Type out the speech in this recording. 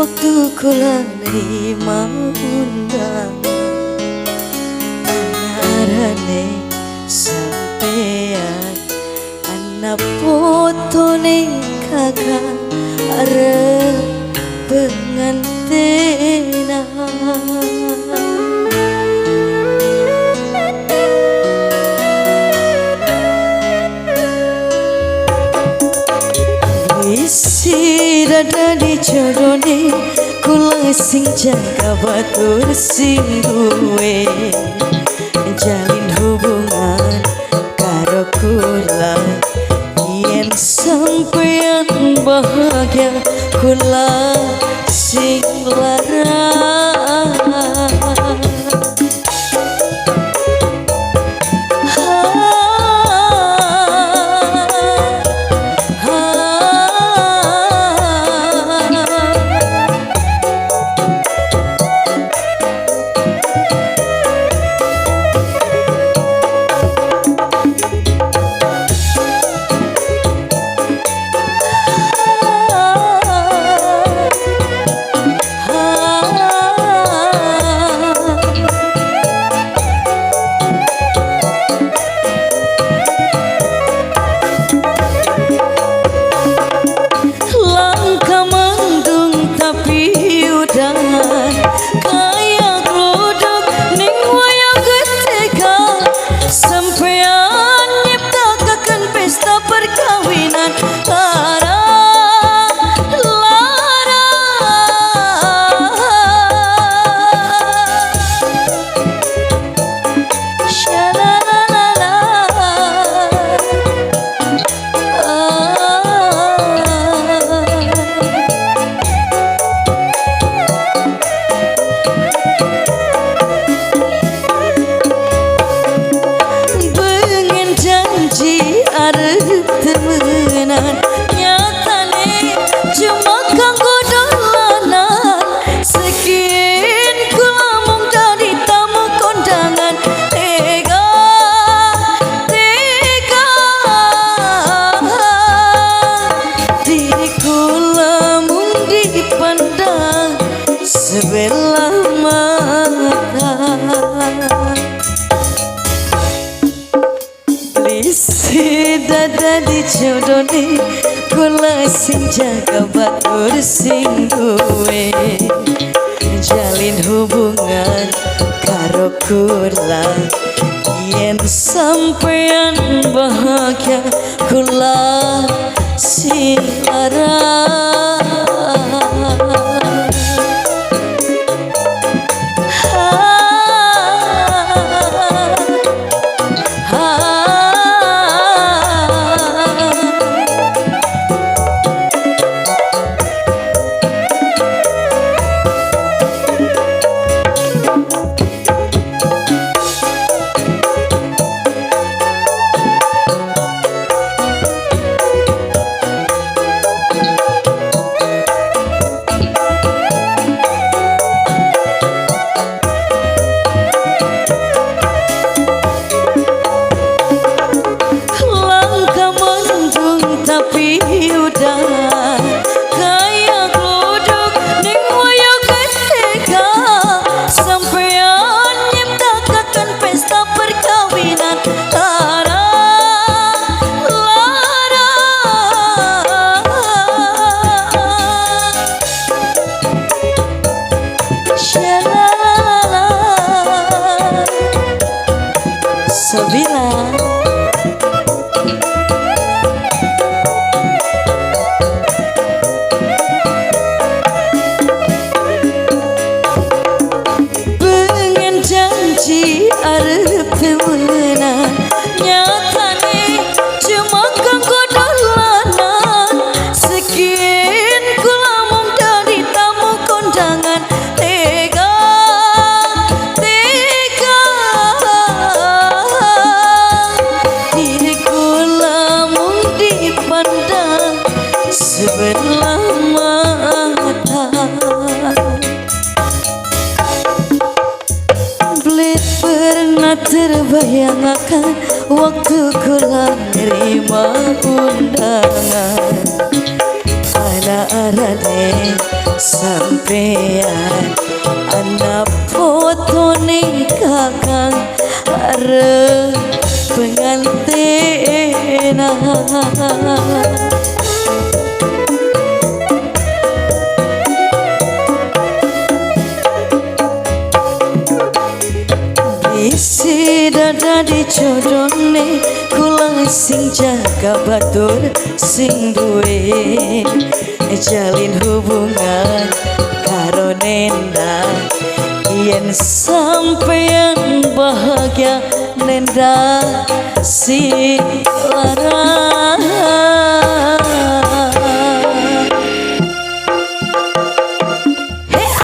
waktu kula nerima undangan anarane sampean anak fotone kakak arep pengantinan. Isi dada di jodone kula sing jaga batur sing duwe jalin hubungan karo kula yen sampeyan bahagia kula sing larang. Sebelah mata lisi dada di jodone kula sing jaga batur sing duwe jalin hubungan karo kula yen sampeyan bahagia kula sing larang. Pengen janji arep temenan nyatane cuma kanggo dolanan sekian kula mung dadi tamu kondangan tega diri kula mung dipandang sebelah mata. Pernah terbayang akan waktu kula nerima undangan anak arane sampean anak foto ning kakang arep pengantin. Isi dada dicodone kula sing jaga batur sing duwe jalin hubungan karo nenda yen sampeyan bahagia nenda si lara.